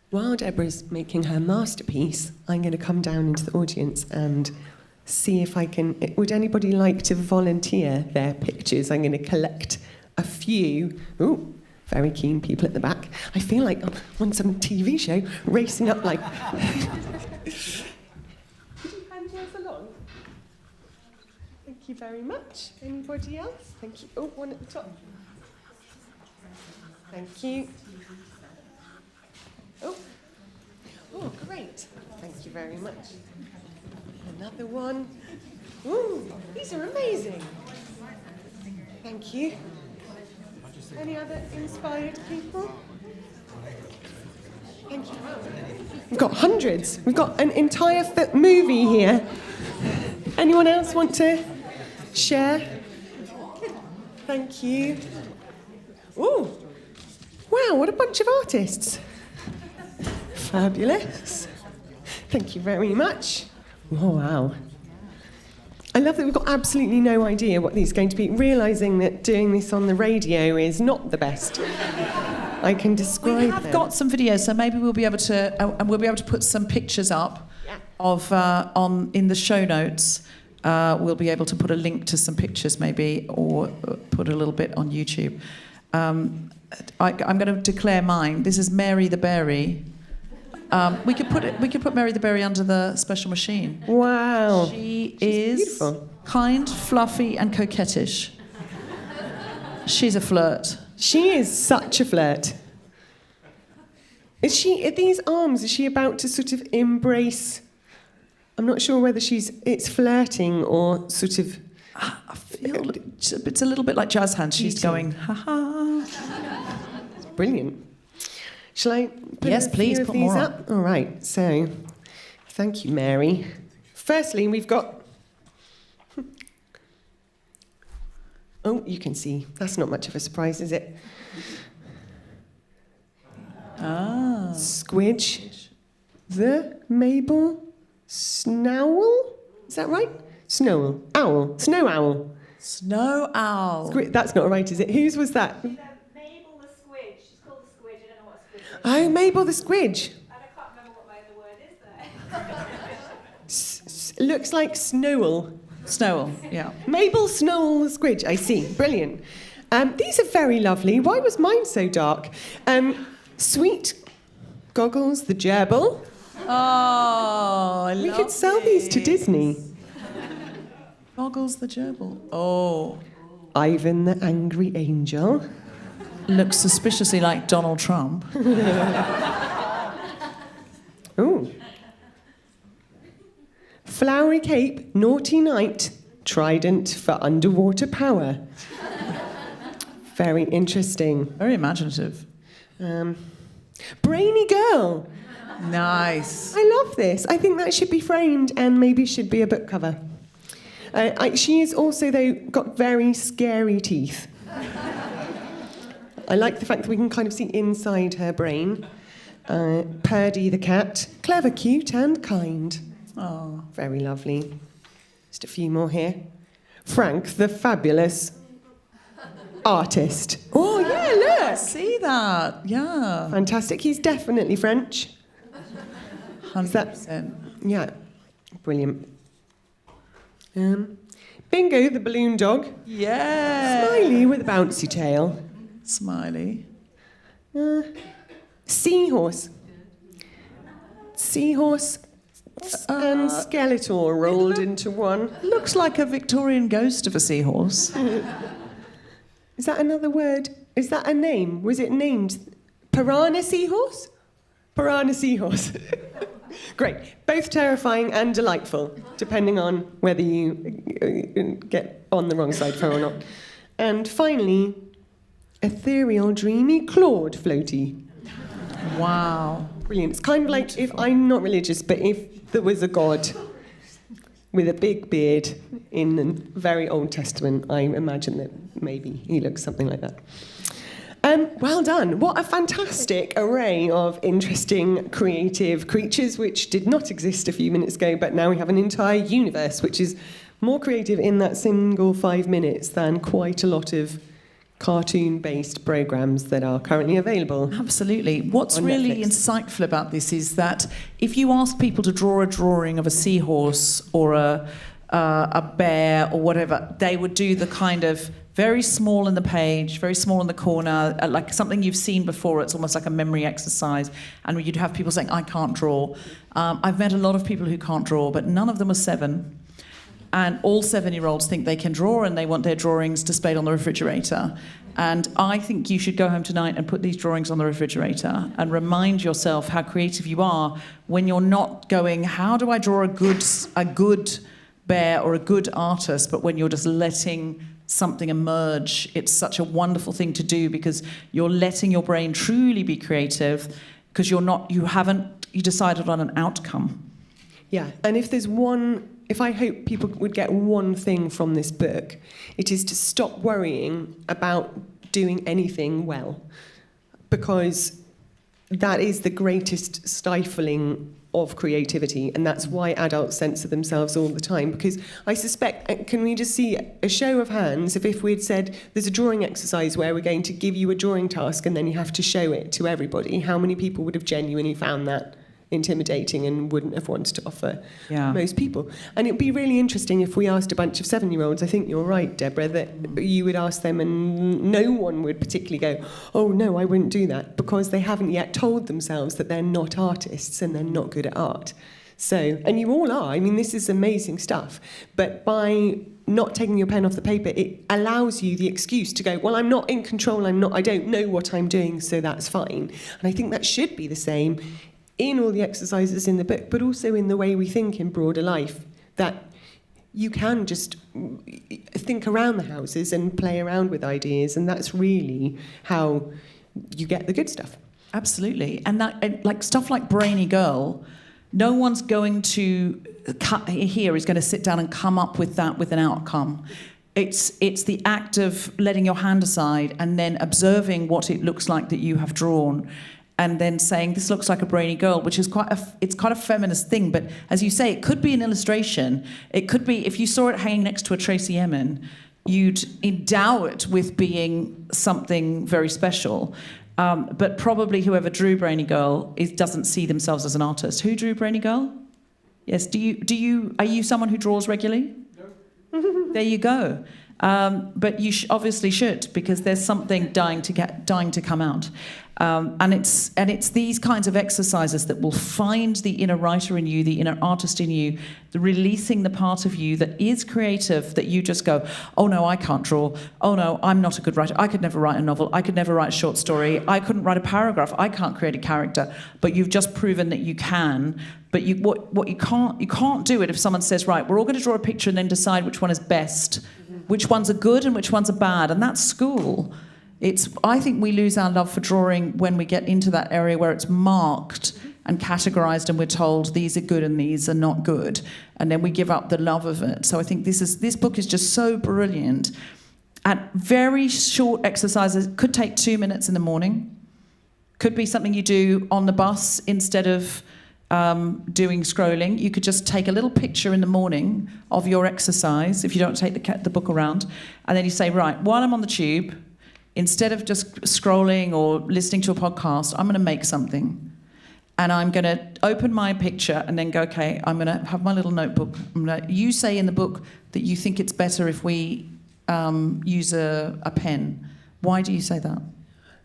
while Deborah's making her masterpiece, I'm going to come down into the audience and see if I can... Would anybody like to volunteer their pictures? I'm going to collect a few. Ooh, very keen people at the back. I feel like I'm on some TV show, racing up like... Could you hand yours along? Thank you very much. Anybody else? Thank you. Oh, one at the top. Thank you. Oh, great. Thank you very much. Another one. Ooh, these are amazing. Thank you. Any other inspired people? Thank you. We've got hundreds. We've got an entire movie here. Anyone else want to share? Thank you. Ooh. Wow, what a bunch of artists. Fabulous. Thank you very much. Oh, wow. I love that we've got absolutely no idea what these are going to be, realising that doing this on the radio is not the best. I can describe We have them. got some videos, so maybe we'll be able to put some pictures up of in the show notes. We'll be able to put a link to some pictures, maybe, or put a little bit on YouTube. I'm going to declare mine. This is Mary the Berry. We could put Mary the Berry under the special machine. Wow. She's beautiful. Kind, fluffy, and coquettish. She's a flirt. She is such a flirt. Are these arms, is she about to sort of embrace? I'm not sure whether it's flirting or sort of... I feel it's a little bit like jazz hands. She's going, ha-ha. Brilliant. Shall I put Yes, please, put put these more up? All right, so thank you, Mary. Firstly, we've got... Oh, you can see. That's not much of a surprise, is it? Squidge. The Mabel Snowell? Is that right? Snowell. Owl. Snow owl. Snow owl. That's not right, is it? Whose was that? Mabel the Squidge. She's called the Squidge. I don't know what a Squidge is. Oh, Mabel the Squidge. And I can't remember what my other word is there. Looks like Snowell. Snowell, yeah. Mabel Snowell the Squidge, I see. Brilliant. These are very lovely. Why was mine so dark? Sweet Goggles the Gerbil. Oh, We could sell these to Disney. Goggles the gerbil. Oh. Ivan the Angry Angel. Looks suspiciously like Donald Trump. Ooh. Flowery Cape, Naughty Night, Trident for Underwater Power. Very interesting. Very imaginative. Brainy Girl. Nice. I love this. I think that should be framed and maybe should be a book cover. She has also, though, got very scary teeth. I like the fact that we can kind of see inside her brain. Purdy the cat, clever, cute, and kind. Oh. Very lovely. Just a few more here. Frank the fabulous artist. Oh, yeah, look. See that? Yeah. Fantastic. He's definitely French. 100%. Yeah, brilliant. Bingo the balloon dog. Yeah. Smiley with a bouncy tail. Smiley. Seahorse. Seahorse and Skeletor rolled into one. Looks like a Victorian ghost of a seahorse. Is that another word? Is that a name? Was it named Piranha Seahorse? Piranha Seahorse. Great. Both terrifying and delightful, depending on whether you get on the wrong side for or not. And finally, ethereal, dreamy Claude floaty. Wow. Brilliant. It's kind of like, if I'm not religious, but if there was a god with a big beard in the very Old Testament, I imagine that maybe he looks something like that. Well done. What a fantastic array of interesting, creative creatures which did not exist a few minutes ago, but now we have an entire universe which is more creative in that single 5 minutes than quite a lot of cartoon-based programmes that are currently available. Absolutely. What's on really Netflix. insightful about this is that if you ask people to draw a drawing of a seahorse or a bear or whatever, they would do the kind of very small in the page, very small in the corner, like something you've seen before. It's almost like a memory exercise. And you'd have people saying, I can't draw. I've met a lot of people who can't draw, but none of them are 7. And all 7-year-olds think they can draw and they want their drawings displayed on the refrigerator. And I think you should go home tonight and put these drawings on the refrigerator and remind yourself how creative you are when you're not going, how do I draw a good bear or a good artist, but when you're just letting something emerge. It's such a wonderful thing to do because you're letting your brain truly be creative because you haven't decided on an outcome. Yeah, and if I hope people would get one thing from this book, it is to stop worrying about doing anything well, because that is the greatest stifling of creativity, and that's why adults censor themselves all the time, because I suspect, can we just see a show of hands if we'd said there's a drawing exercise where we're going to give you a drawing task and then you have to show it to everybody, how many people would have genuinely found that intimidating and wouldn't have wanted to offer most people? And it'd be really interesting if we asked a bunch of 7-year-olds, I think you're right, Deborah, that you would ask them and no one would particularly go, oh no, I wouldn't do that, because they haven't yet told themselves that they're not artists and they're not good at art. So, and you all are, I mean, this is amazing stuff, but by not taking your pen off the paper, it allows you the excuse to go, well, I'm not in control, I don't know what I'm doing, so that's fine. And I think that should be the same in all the exercises in the book, but also in the way we think in broader life, that you can just think around the houses and play around with ideas, and that's really how you get the good stuff. Absolutely. And that, like stuff like Brainy Girl, no one's going to is going to sit down and come up with that with an outcome. It's the act of letting your hand aside and then observing what it looks like that you have drawn, and then saying, this looks like a brainy girl, which is quite a feminist thing. But as you say, it could be an illustration. It could be, if you saw it hanging next to a Tracy Emin, you'd endow it with being something very special. But probably whoever drew Brainy Girl doesn't see themselves as an artist. Who drew Brainy Girl? Yes. Are you someone who draws regularly? No. There you go. But you obviously should, because there's something dying to come out. And it's these kinds of exercises that will find the inner writer in you, the inner artist in you, releasing the part of you that is creative, that you just go, oh no, I can't draw. Oh no, I'm not a good writer. I could never write a novel. I could never write a short story. I couldn't write a paragraph. I can't create a character. But you've just proven that you can. But what you can't do it if someone says, right, we're all going to draw a picture and then decide which one is best, which ones are good and which ones are bad, and that's school. I think we lose our love for drawing when we get into that area where it's marked and categorized and we're told these are good and these are not good, and then we give up the love of it. So I think this book is just so brilliant at very short exercises. Could take 2 minutes in the morning, could be something you do on the bus instead of doing scrolling. You could just take a little picture in the morning of your exercise if you don't take the book around, and then you say, right, while I'm on the tube, instead of just scrolling or listening to a podcast, I'm going to make something. And I'm going to open my picture and then go, okay, I'm going to have my little notebook. You say in the book that you think it's better if we use a pen. Why do you say that?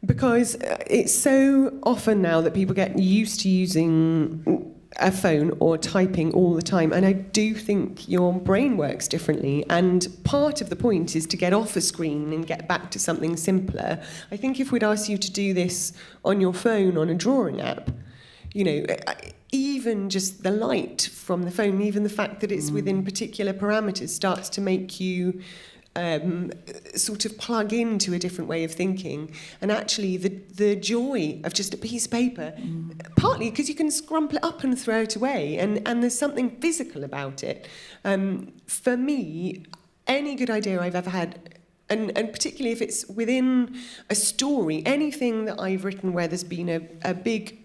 Because it's so often now that people get used to using a phone or typing all the time, and I do think your brain works differently, and part of the point is to get off a screen and get back to something simpler. I think if we'd asked you to do this on your phone on a drawing app, even just the light from the phone, even the fact that it's within particular parameters, starts to make you sort of plug into a different way of thinking. And actually the joy of just a piece of paper, partly because you can scrumple it up and throw it away, and there's something physical about it. For me, any good idea I've ever had, and particularly if it's within a story, anything that I've written where there's been a big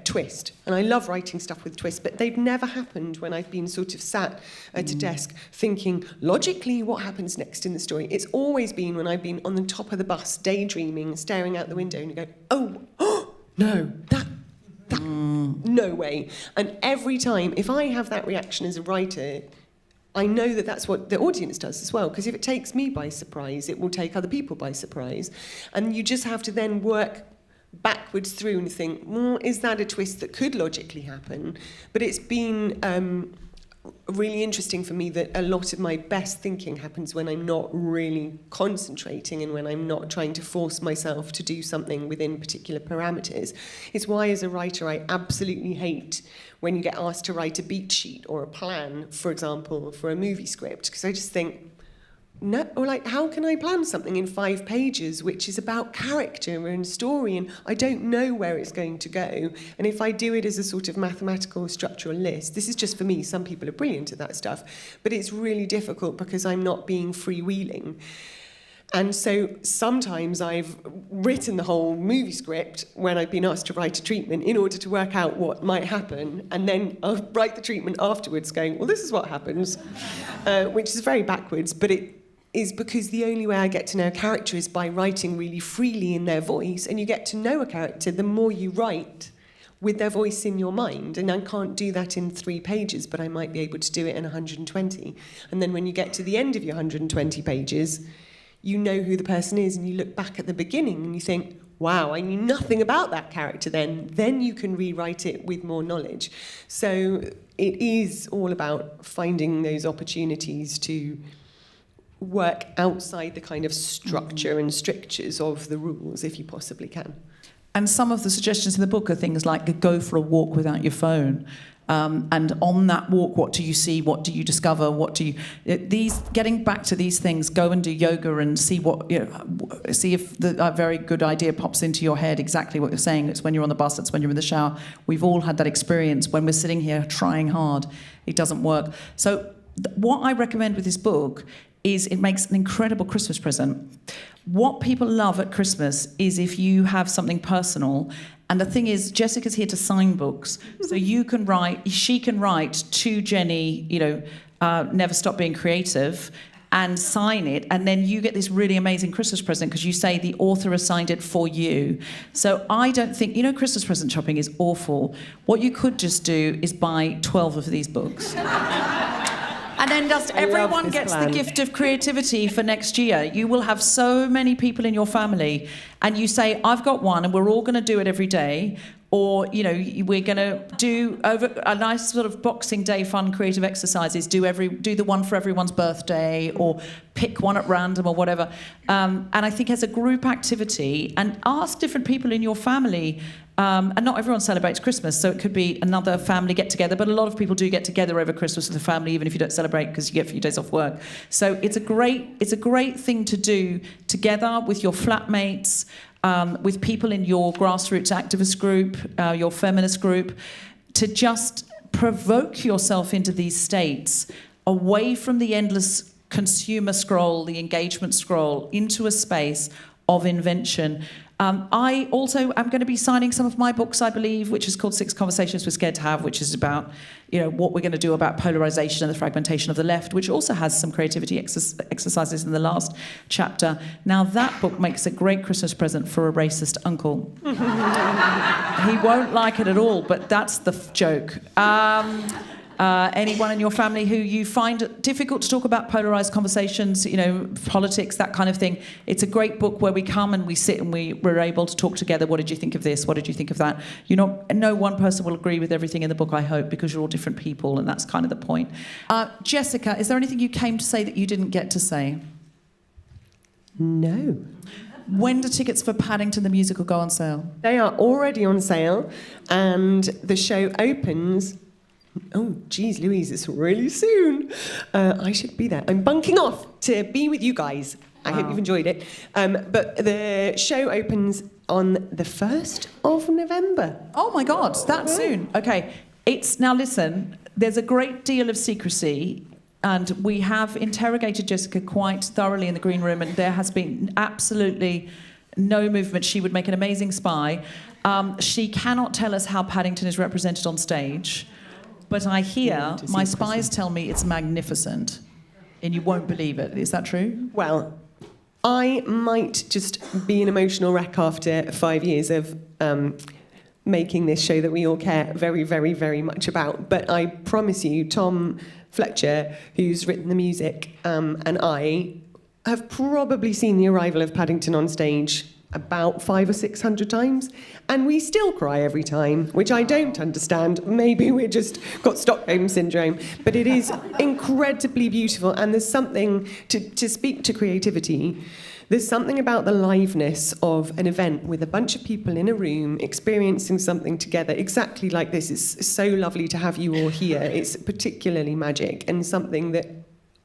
twist, and I love writing stuff with twists, but they've never happened when I've been sort of sat at a desk thinking logically what happens next in the story. It's always been when I've been on the top of the bus daydreaming, staring out the window, and you go, oh no, that no way. And every time, if I have that reaction as a writer, I know that that's what the audience does as well, because if it takes me by surprise, it will take other people by surprise. And you just have to then work backwards through and think, is that a twist that could logically happen? But it's been really interesting for me that a lot of my best thinking happens when I'm not really concentrating and when I'm not trying to force myself to do something within particular parameters. It's why, as a writer, I absolutely hate when you get asked to write a beat sheet or a plan, for example, for a movie script, because I just think, no, or like, how can I plan something in 5 pages which is about character and story, and I don't know where it's going to go? And if I do it as a sort of mathematical structural list, this is just for me, some people are brilliant at that stuff, but it's really difficult because I'm not being freewheeling. And so sometimes I've written the whole movie script when I've been asked to write a treatment in order to work out what might happen, and then I'll write the treatment afterwards going, well, this is what happens, which is very backwards, but it is because the only way I get to know a character is by writing really freely in their voice, and you get to know a character the more you write with their voice in your mind. And I can't do that in 3 pages, but I might be able to do it in 120. And then when you get to the end of your 120 pages, you know who the person is, and you look back at the beginning and you think, wow, I knew nothing about that character then. Then you can rewrite it with more knowledge. So it is all about finding those opportunities to work outside the kind of structure and strictures of the rules, if you possibly can. And some of the suggestions in the book are things like go for a walk without your phone. And on that walk, what do you see? What do you discover? Getting back to these things, go and do yoga and see see if a very good idea pops into your head. Exactly what you're saying. It's when you're on the bus, it's when you're in the shower. We've all had that experience when we're sitting here trying hard. It doesn't work. So what I recommend with this book is it makes an incredible Christmas present. What people love at Christmas is if you have something personal. And the thing is, Jessica's here to sign books. So she can write to Jenny, Never Stop Being Creative, and sign it. And then you get this really amazing Christmas present because you say the author has signed it for you. So I don't think, Christmas present shopping is awful. What you could just do is buy 12 of these books. And then just everyone gets the gift of creativity for next year. You will have so many people in your family, and you say, I've got one, and we're all going to do it every day. Or, we're going to do over a nice sort of Boxing Day fun creative exercises, do the one for everyone's birthday, or pick one at random or whatever. And I think as a group activity, and ask different people in your family, and not everyone celebrates Christmas, so it could be another family get-together, but a lot of people do get together over Christmas with the family, even if you don't celebrate, because you get a few days off work. So it's a great thing to do together with your flatmates, with people in your grassroots activist group, your feminist group, to just provoke yourself into these states, away from the endless consumer scroll, the engagement scroll, into a space of invention. I also am going to be signing some of my books, I believe, which is called 6 Conversations We're Scared to Have, which is about, what we're going to do about polarization and the fragmentation of the left, which also has some creativity exercises in the last chapter. Now, that book makes a great Christmas present for a racist uncle. He won't like it at all, but that's the joke. Anyone in your family who you find it difficult to talk about polarized conversations, politics, that kind of thing. It's a great book where we come and we sit and we're able to talk together. What did you think of this? What did you think of that? No one person will agree with everything in the book, I hope, because you're all different people, and that's kind of the point. Jessica, is there anything you came to say that you didn't get to say? No. When do tickets for Paddington the Musical go on sale? They are already on sale, and the show opens... Oh, geez, Louise, it's really soon. I should be there. I'm bunking off to be with you guys. I hope you've enjoyed it. But the show opens on the 1st of November. Oh, my God, that soon. Okay. Now, listen, there's a great deal of secrecy, and we have interrogated Jessica quite thoroughly in the green room, and there has been absolutely no movement. She would make an amazing spy. She cannot tell us how Paddington is represented on stage. But I hear, my spies tell me it's magnificent, and you won't believe it. Is that true? Well, I might just be an emotional wreck after 5 years of making this show that we all care very, very, very much about. But I promise you, Tom Fletcher, who's written the music, and I have probably seen the arrival of Paddington on stage about 500 or 600 times, and we still cry every time, which I don't understand. Maybe we're just got Stockholm syndrome, but it is incredibly beautiful. And there's something to speak to creativity. There's something about the liveness of an event with a bunch of people in a room experiencing something together, exactly like this. It's so lovely to have you all here. It's particularly magic, and something that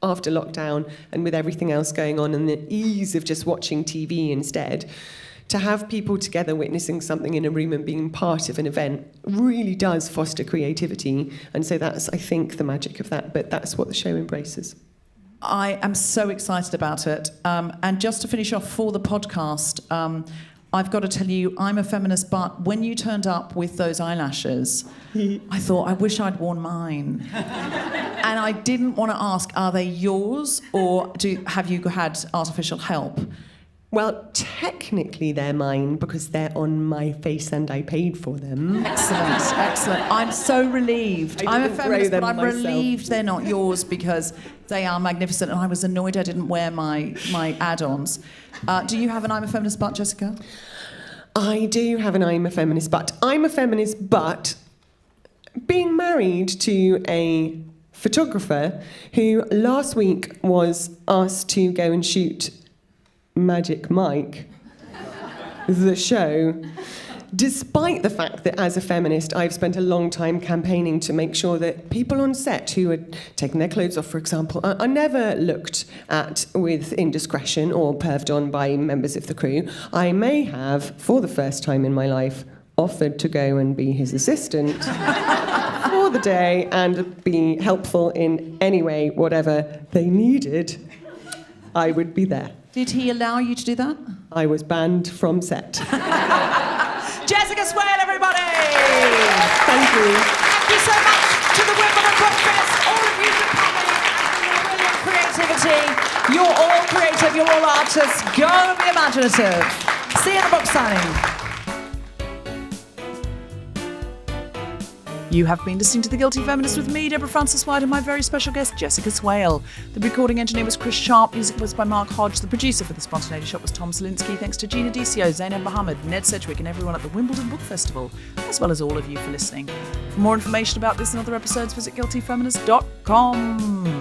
after lockdown and with everything else going on and the ease of just watching TV instead, to have people together witnessing something in a room and being part of an event really does foster creativity. And so that's, I think, the magic of that, but that's what the show embraces. I am so excited about it. And just to finish off for the podcast, I've got to tell you, I'm a feminist, but when you turned up with those eyelashes, I thought, I wish I'd worn mine. And I didn't want to ask, are they yours or have you had artificial help? Well, technically they're mine because they're on my face and I paid for them. Excellent, excellent. I'm so relieved. I'm a feminist, but I'm myself. relieved they're not yours because they are magnificent and I was annoyed I didn't wear my add-ons. Do you have an I'm a feminist butt, Jessica? I do have an I'm a feminist butt. I'm a feminist, but being married to a photographer who last week was asked to go and shoot Magic Mike, the show, despite the fact that as a feminist I've spent a long time campaigning to make sure that people on set who are taking their clothes off, for example, are never looked at with indiscretion or perved on by members of the crew. I may have, for the first time in my life, offered to go and be his assistant for the day and be helpful in any way, whatever they needed. I would be there. Did he allow you to do that? I was banned from set. Jessica Swale, everybody! Thank you. Thank you so much to the Wimbledon Book Fest, all of you for coming and your brilliant creativity. You're all creative, you're all artists. Go and be imaginative. See you at the book signing. You have been listening to The Guilty Feminist with me, Deborah Frances-White, and my very special guest, Jessica Swale. The recording engineer was Chris Sharp, music was by Mark Hodge, the producer for The Spontaneity Shop was Tom Selinsky. Thanks to Gina Dicio, Zainab Mohammed, Ned Sedgwick, and everyone at the Wimbledon Book Festival, as well as all of you for listening. For more information about this and other episodes, visit guiltyfeminist.com.